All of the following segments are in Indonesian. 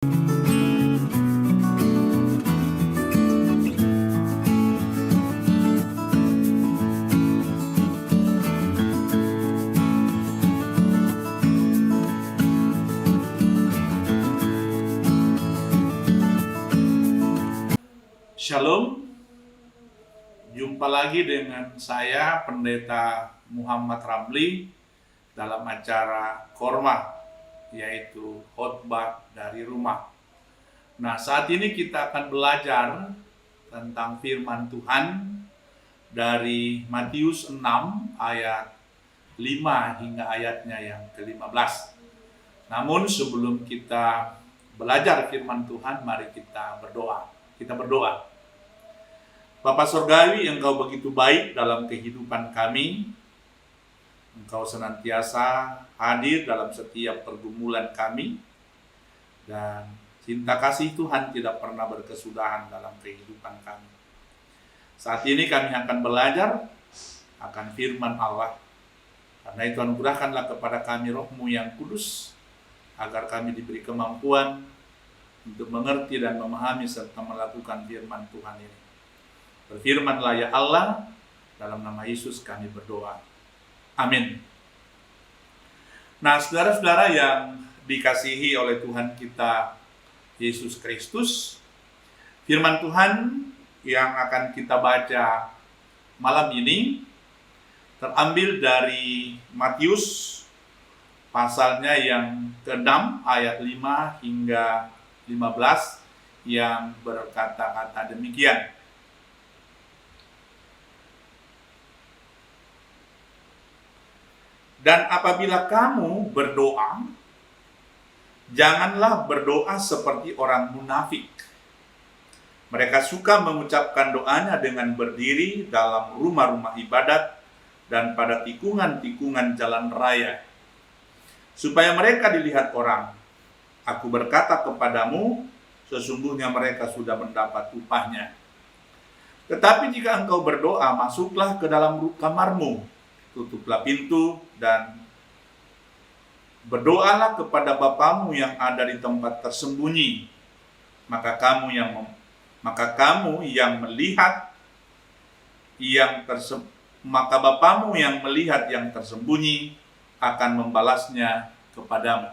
Shalom, jumpa lagi dengan saya Pendeta Muhammad Ramli dalam acara Korma, yaitu khotbah dari rumah. Nah, saat ini kita akan belajar tentang firman Tuhan dari Matius 6 ayat 5 hingga ayatnya yang ke-15. Namun sebelum kita belajar firman Tuhan, mari kita berdoa. Kita berdoa. Bapa Surgawi, Engkau begitu baik dalam kehidupan kami. Engkau senantiasa hadir dalam setiap pergumulan kami. Dan cinta kasih Tuhan tidak pernah berkesudahan dalam kehidupan kami. Saat ini kami akan belajar akan firman Allah. Karena itu anugerahkanlah kepada kami roh-Mu yang kudus, agar kami diberi kemampuan untuk mengerti dan memahami serta melakukan firman Tuhan ini. Berfirmanlah ya Allah, dalam nama Yesus kami berdoa. Amin. Nah, saudara-saudara yang dikasihi oleh Tuhan kita Yesus Kristus, firman Tuhan yang akan kita baca malam ini terambil dari Matius pasalnya yang ke-6 ayat 5 hingga 15 yang berkata-kata demikian. Dan apabila kamu berdoa, janganlah berdoa seperti orang munafik. Mereka suka mengucapkan doanya dengan berdiri dalam rumah-rumah ibadat dan pada tikungan-tikungan jalan raya, supaya mereka dilihat orang. Aku berkata kepadamu, sesungguhnya mereka sudah mendapat upahnya. Tetapi jika engkau berdoa, masuklah ke dalam kamarmu, tutuplah pintu, dan berdoalah kepada Bapamu yang ada di tempat tersembunyi. Maka kamu yang melihat maka Bapamu yang melihat yang tersembunyi akan membalasnya kepadamu.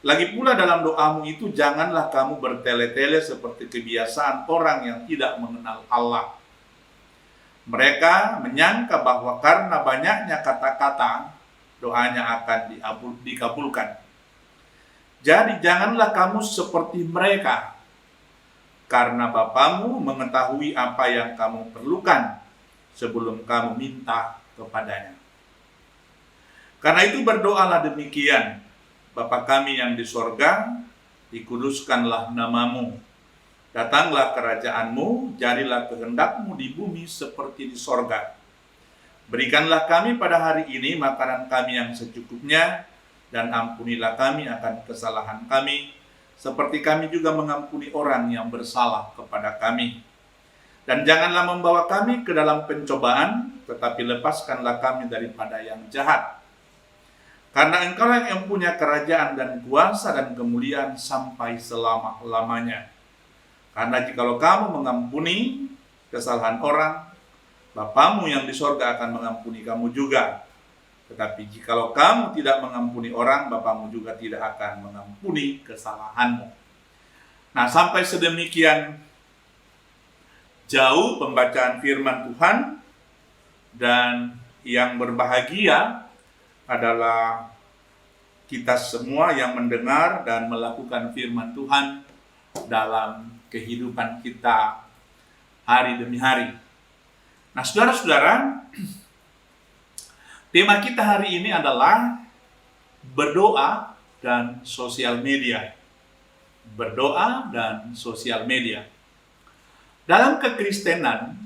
Lagi pula dalam doamu itu janganlah kamu bertele-tele seperti kebiasaan orang yang tidak mengenal Allah. Mereka menyangka bahwa karena banyaknya kata-kata, doanya akan dikabulkan. Jadi janganlah kamu seperti mereka, karena Bapamu mengetahui apa yang kamu perlukan sebelum kamu minta kepadanya. Karena itu berdoalah demikian, Bapa kami yang di sorga, dikuduskanlah namamu. Datanglah kerajaan-Mu, jadilah kehendak-Mu di bumi seperti di sorga. Berikanlah kami pada hari ini makanan kami yang secukupnya, dan ampunilah kami akan kesalahan kami, seperti kami juga mengampuni orang yang bersalah kepada kami. Dan janganlah membawa kami ke dalam pencobaan, tetapi lepaskanlah kami daripada yang jahat. Karena Engkau yang punya kerajaan dan kuasa dan kemuliaan sampai selama-lamanya. Karena jikalau kamu mengampuni kesalahan orang, Bapamu yang di sorga akan mengampuni kamu juga. Tetapi jikalau kamu tidak mengampuni orang, Bapamu juga tidak akan mengampuni kesalahanmu. Nah, sampai sedemikian jauh pembacaan firman Tuhan, dan yang berbahagia adalah kita semua yang mendengar dan melakukan firman Tuhan dalam kehidupan kita hari demi hari. Nah, saudara-saudara, tema kita hari ini adalah berdoa dan sosial media. Berdoa dan sosial media. Dalam kekristenan,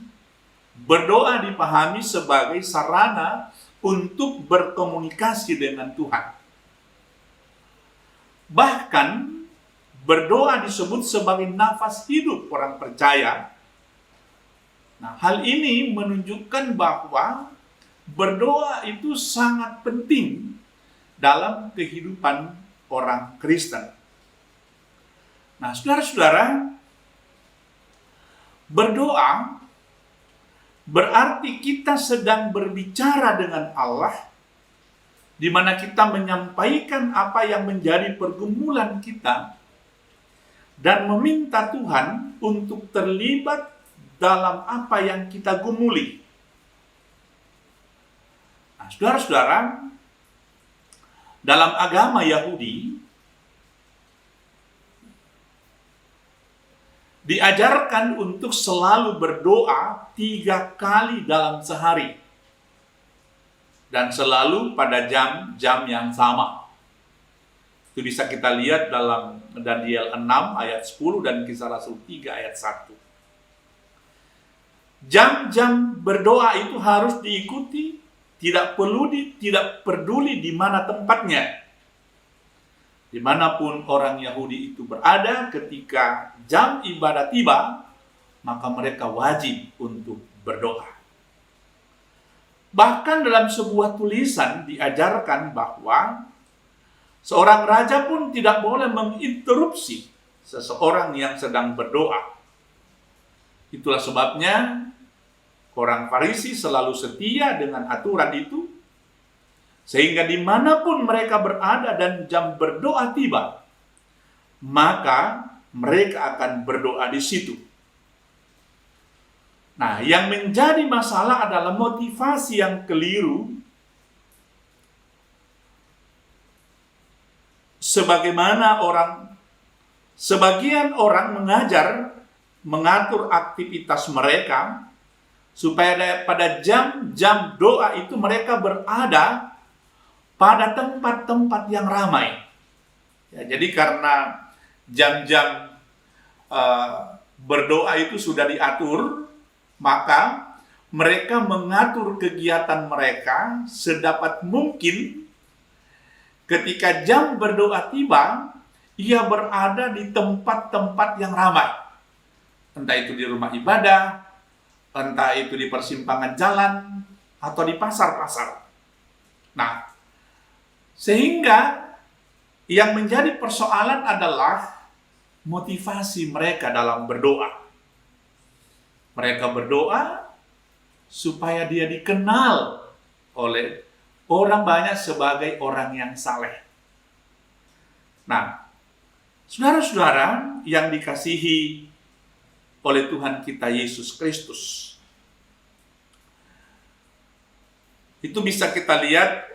berdoa dipahami sebagai sarana untuk berkomunikasi dengan Tuhan. Bahkan berdoa disebut sebagai nafas hidup orang percaya. Nah, hal ini menunjukkan bahwa berdoa itu sangat penting dalam kehidupan orang Kristen. Nah, saudara-saudara, berdoa berarti kita sedang berbicara dengan Allah, di mana kita menyampaikan apa yang menjadi pergumulan kita dan meminta Tuhan untuk terlibat dalam apa yang kita gumuli. Nah, saudara-saudara, dalam agama Yahudi diajarkan untuk selalu berdoa 3 kali dalam sehari. Dan selalu pada jam-jam yang sama. Itu bisa kita lihat dalam Daniel 6 ayat 10 dan Kisah Rasul 3 ayat 1. Jam-jam berdoa itu harus diikuti, tidak peduli di mana tempatnya. Dimanapun orang Yahudi itu berada, ketika jam ibadah tiba, maka mereka wajib untuk berdoa. Bahkan dalam sebuah tulisan diajarkan bahwa seorang raja pun tidak boleh menginterupsi seseorang yang sedang berdoa. Itulah sebabnya orang Farisi selalu setia dengan aturan itu, sehingga dimanapun mereka berada dan jam berdoa tiba, maka mereka akan berdoa di situ. Nah, yang menjadi masalah adalah motivasi yang keliru. Sebagian orang mengatur aktivitas mereka supaya pada jam-jam doa itu mereka berada pada tempat-tempat yang ramai. Ya, jadi karena jam-jam berdoa itu sudah diatur, maka mereka mengatur kegiatan mereka sedapat mungkin. Ketika jam berdoa tiba, ia berada di tempat-tempat yang ramai. Entah itu di rumah ibadah, entah itu di persimpangan jalan, atau di pasar-pasar. Nah, sehingga yang menjadi persoalan adalah motivasi mereka dalam berdoa. Mereka berdoa supaya dia dikenal oleh orang banyak sebagai orang yang saleh. Nah, saudara-saudara yang dikasihi oleh Tuhan kita Yesus Kristus, itu bisa kita lihat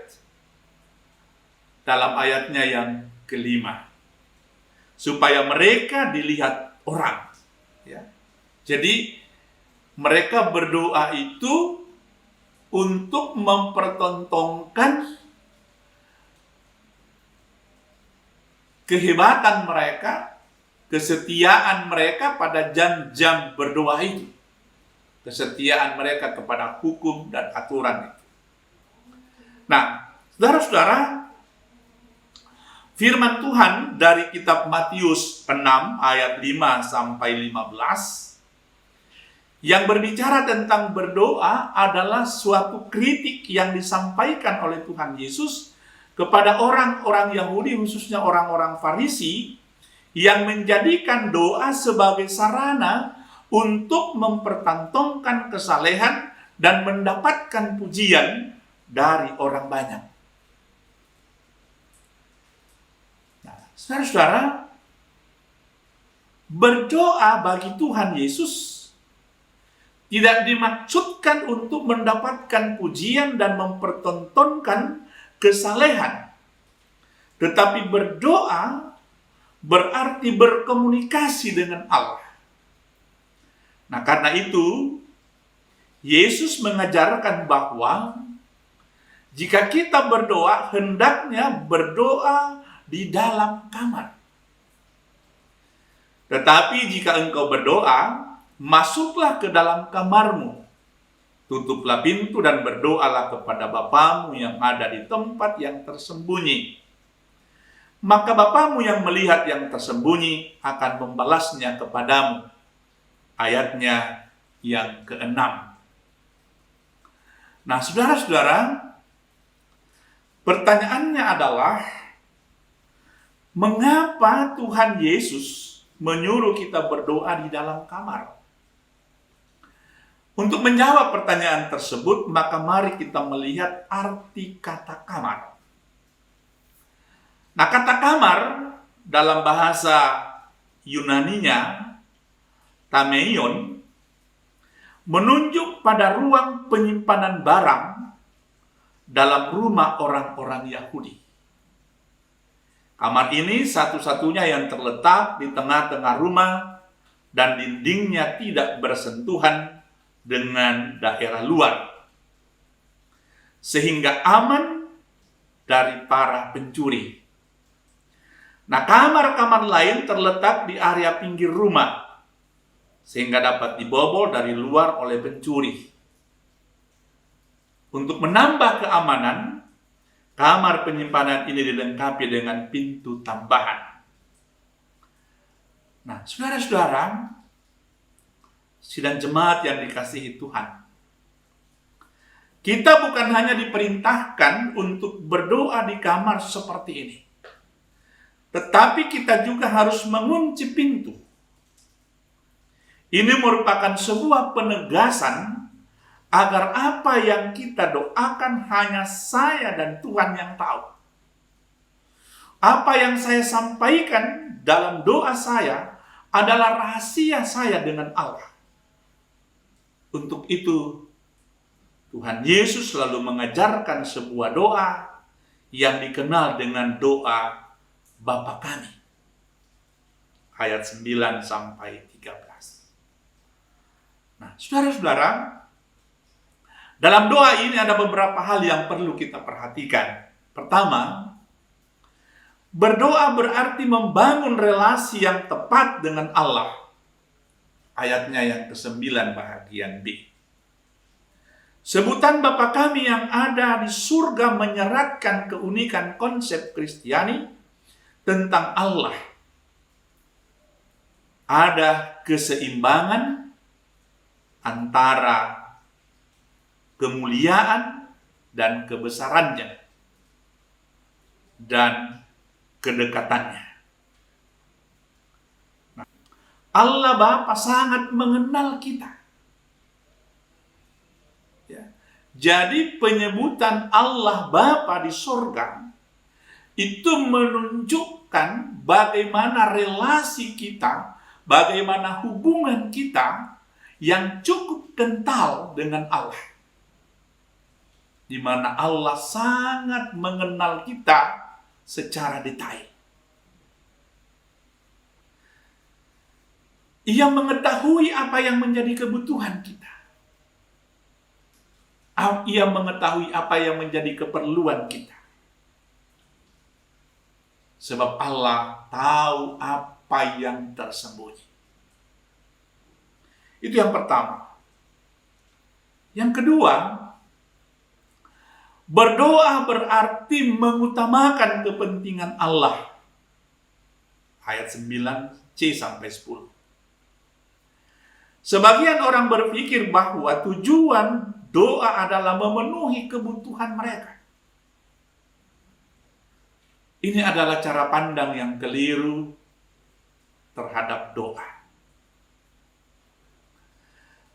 dalam ayatnya yang kelima, supaya mereka dilihat orang. Ya. Jadi mereka berdoa itu untuk mempertontonkan kehebatan mereka, kesetiaan mereka pada jam-jam berdoa itu, kesetiaan mereka kepada hukum dan aturan itu. Nah, saudara-saudara, firman Tuhan dari kitab Matius 6 ayat 5 sampai 15 yang berbicara tentang berdoa adalah suatu kritik yang disampaikan oleh Tuhan Yesus kepada orang-orang Yahudi, khususnya orang-orang Farisi, yang menjadikan doa sebagai sarana untuk mempertontonkan kesalehan dan mendapatkan pujian dari orang banyak. Saudara-saudara, berdoa bagi Tuhan Yesus tidak dimaksudkan untuk mendapatkan pujian dan mempertontonkan kesalehan. Tetapi berdoa berarti berkomunikasi dengan Allah. Nah, karena itu Yesus mengajarkan bahwa jika kita berdoa, hendaknya berdoa di dalam kamar. Tetapi jika engkau berdoa, masuklah ke dalam kamarmu, tutuplah pintu dan berdoalah kepada Bapamu yang ada di tempat yang tersembunyi. Maka Bapamu yang melihat yang tersembunyi akan membalasnya kepadamu. Ayatnya yang ke-6. Nah, saudara-saudara, pertanyaannya adalah, mengapa Tuhan Yesus menyuruh kita berdoa di dalam kamar? Untuk menjawab pertanyaan tersebut, maka mari kita melihat arti kata kamar. Nah, kata kamar dalam bahasa Yunaninya, tameion, menunjuk pada ruang penyimpanan barang dalam rumah orang-orang Yahudi. Kamar ini satu-satunya yang terletak di tengah-tengah rumah dan dindingnya tidak bersentuhan dengan daerah luar, sehingga aman dari para pencuri. Nah, kamar-kamar lain terletak di area pinggir rumah, sehingga dapat dibobol dari luar oleh pencuri. Untuk menambah keamanan, kamar penyimpanan ini dilengkapi dengan pintu tambahan. Nah, saudara-saudara, sidang jemaat yang dikasihi Tuhan, kita bukan hanya diperintahkan untuk berdoa di kamar seperti ini, tetapi kita juga harus mengunci pintu. Ini merupakan sebuah penegasan agar apa yang kita doakan hanya saya dan Tuhan yang tahu. Apa yang saya sampaikan dalam doa saya adalah rahasia saya dengan Allah. Untuk itu, Tuhan Yesus selalu mengajarkan sebuah doa yang dikenal dengan doa Bapa kami. Ayat 9 sampai 13. Nah, saudara-saudara, dalam doa ini ada beberapa hal yang perlu kita perhatikan. Pertama, berdoa berarti membangun relasi yang tepat dengan Allah. Ayatnya yang ke-9 bahagian B. Sebutan Bapa kami yang ada di surga menyeratkan keunikan konsep Kristiani tentang Allah. Ada keseimbangan antara kemuliaan dan kebesarannya dan kedekatannya. Nah, Allah Bapa sangat mengenal kita. Ya. Jadi penyebutan Allah Bapa di surga itu menunjukkan bagaimana relasi kita, bagaimana hubungan kita yang cukup kental dengan Allah. Di mana Allah sangat mengenal kita secara detail. Ia mengetahui apa yang menjadi kebutuhan kita. Ia mengetahui apa yang menjadi keperluan kita. Sebab Allah tahu apa yang tersembunyi. Itu yang pertama. Yang kedua, berdoa berarti mengutamakan kepentingan Allah. Ayat 9c sampai 10. Sebagian orang berpikir bahwa tujuan doa adalah memenuhi kebutuhan mereka. Ini adalah cara pandang yang keliru terhadap doa.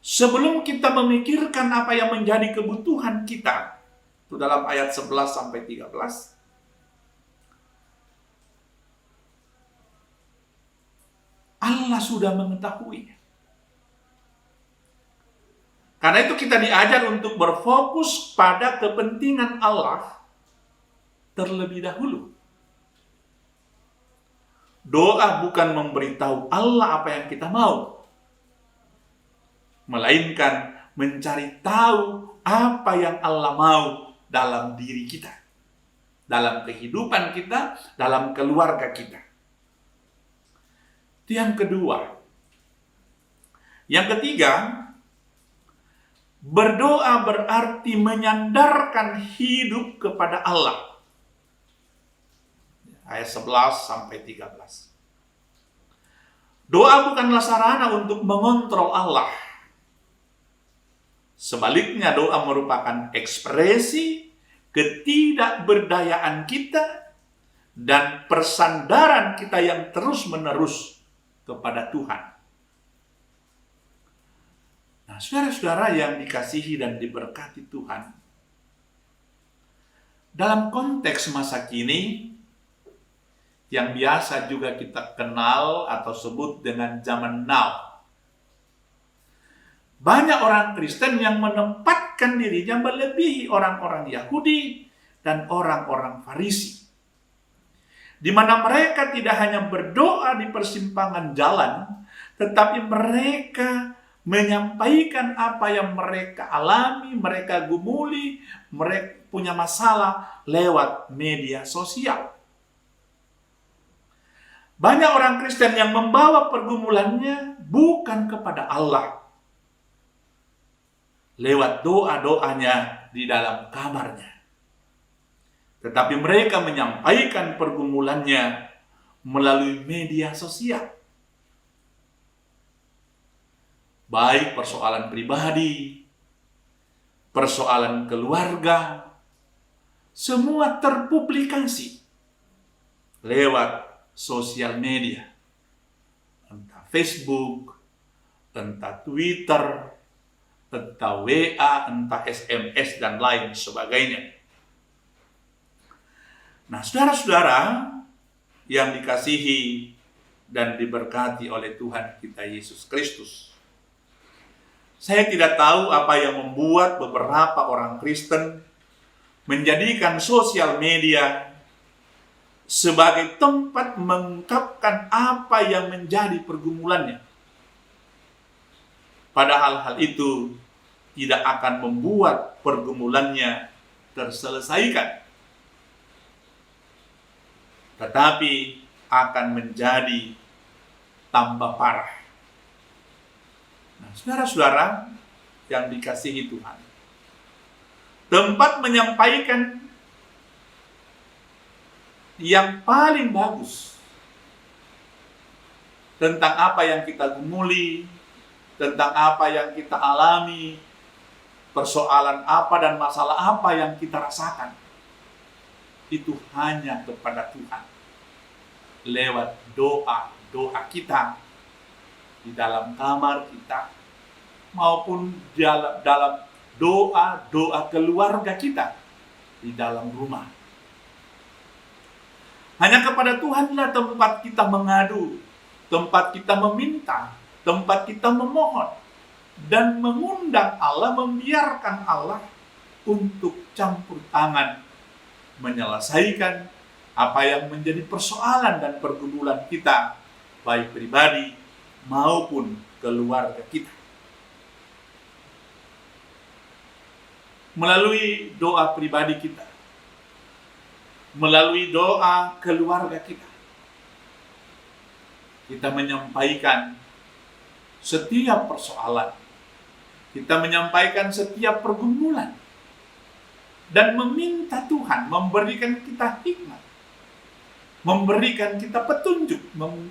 Sebelum kita memikirkan apa yang menjadi kebutuhan kita, itu dalam ayat 11 sampai 13. Allah sudah mengetahuinya. Karena itu kita diajar untuk berfokus pada kepentingan Allah terlebih dahulu. Doa bukan memberitahu Allah apa yang kita mau, melainkan mencari tahu apa yang Allah mau dalam diri kita, dalam kehidupan kita, dalam keluarga kita. Itu yang kedua. Yang ketiga, berdoa berarti menyandarkan hidup kepada Allah. Ayat 11 sampai 13. Doa bukanlah sarana untuk mengontrol Allah. Sebaliknya, doa merupakan ekspresi ketidakberdayaan kita dan persandaran kita yang terus-menerus kepada Tuhan. Nah, saudara-saudara yang dikasihi dan diberkati Tuhan, dalam konteks masa kini, yang biasa juga kita kenal atau sebut dengan zaman now, banyak orang Kristen yang menempatkan dirinya melebihi orang-orang Yahudi dan orang-orang Farisi, di mana mereka tidak hanya berdoa di persimpangan jalan, tetapi mereka menyampaikan apa yang mereka alami, mereka gumuli, mereka punya masalah lewat media sosial. Banyak orang Kristen yang membawa pergumulannya bukan kepada Allah lewat doa-doanya di dalam kamarnya, tetapi mereka menyampaikan pergumulannya melalui media sosial. Baik persoalan pribadi, persoalan keluarga, semua terpublikasi lewat sosial media. Entah Facebook, entah Twitter, entah WA, entah SMS, dan lain sebagainya. Nah, saudara-saudara yang dikasihi dan diberkati oleh Tuhan kita Yesus Kristus, saya tidak tahu apa yang membuat beberapa orang Kristen menjadikan sosial media sebagai tempat mengungkapkan apa yang menjadi pergumulannya. Padahal hal itu tidak akan membuat pergumulannya terselesaikan, tetapi akan menjadi tambah parah. Nah, saudara-saudara yang dikasihi Tuhan, tempat menyampaikan yang paling bagus tentang apa yang kita gumuli, tentang apa yang kita alami, persoalan apa dan masalah apa yang kita rasakan, itu hanya kepada Tuhan lewat doa-doa kita di dalam kamar kita, maupun dalam doa-doa keluarga kita di dalam rumah. Hanya kepada Tuhanlah tempat kita mengadu, tempat kita meminta, tempat kita memohon, dan mengundang Allah, membiarkan Allah untuk campur tangan menyelesaikan apa yang menjadi persoalan dan pergumulan kita, baik pribadi maupun keluarga kita. Melalui doa pribadi kita, melalui doa keluarga kita, kita menyampaikan setiap persoalan, kita menyampaikan setiap pergumulan, dan meminta Tuhan memberikan kita hikmat, memberikan kita petunjuk,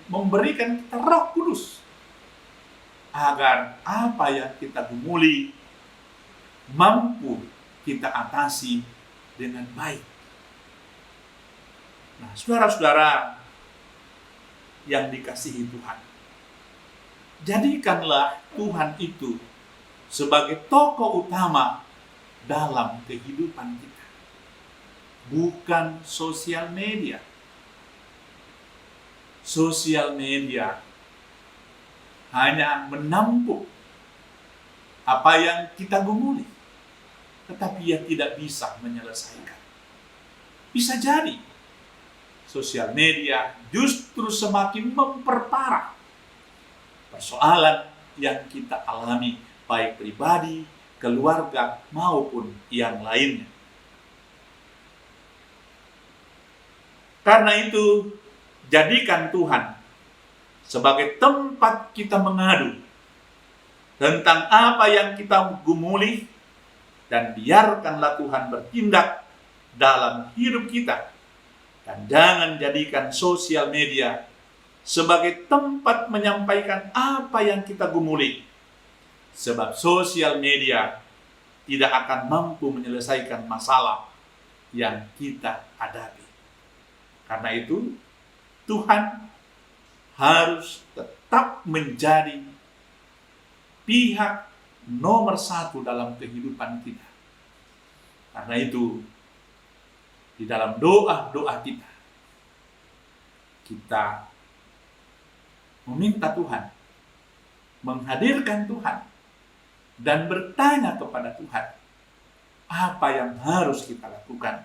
memberikan kita Roh Kudus, agar apa yang kita gumuli mampu kita atasi dengan baik. Nah, saudara-saudara yang dikasihi Tuhan, jadikanlah Tuhan itu sebagai tokoh utama dalam kehidupan kita, bukan sosial media. Sosial media hanya menampung apa yang kita gumuli, tetapi ia tidak bisa menyelesaikan. Bisa jadi sosial media justru semakin memperparah persoalan yang kita alami, baik pribadi, keluarga, maupun yang lainnya. Karena itu, jadikan Tuhan sebagai tempat kita mengadu tentang apa yang kita gumuli, dan biarkanlah Tuhan bertindak dalam hidup kita. Dan jangan jadikan sosial media sebagai tempat menyampaikan apa yang kita gumuli, sebab sosial media tidak akan mampu menyelesaikan masalah yang kita hadapi. Karena itu, Tuhan harus tetap tetap menjadi pihak nomor satu dalam kehidupan kita. Karena itu, di dalam doa-doa kita meminta Tuhan, menghadirkan Tuhan, dan bertanya kepada Tuhan, apa yang harus kita lakukan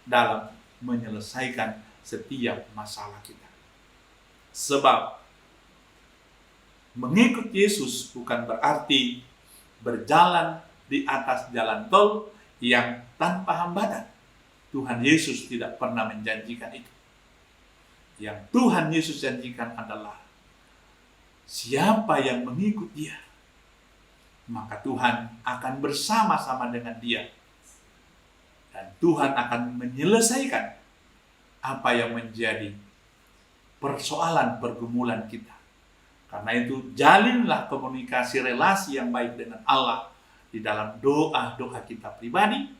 dalam menyelesaikan setiap masalah kita. Sebab mengikut Yesus bukan berarti berjalan di atas jalan tol yang tanpa hambatan. Tuhan Yesus tidak pernah menjanjikan itu. Yang Tuhan Yesus janjikan adalah siapa yang mengikut Dia, maka Tuhan akan bersama-sama dengan dia. Dan Tuhan akan menyelesaikan apa yang menjadi persoalan pergumulan kita. Karena itu, jalinlah komunikasi relasi yang baik dengan Allah di dalam doa-doa kita pribadi,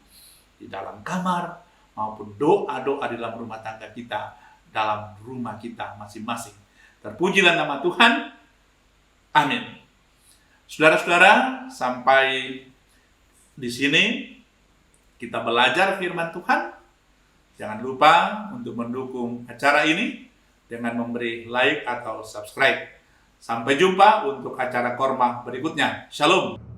di dalam kamar, maupun doa-doa di dalam rumah tangga kita, dalam rumah kita masing-masing. Terpujilah nama Tuhan. Amin. Saudara-saudara, sampai di sini kita belajar firman Tuhan. Jangan lupa untuk mendukung acara ini dengan memberi like atau subscribe. Sampai jumpa untuk acara Korma berikutnya. Shalom.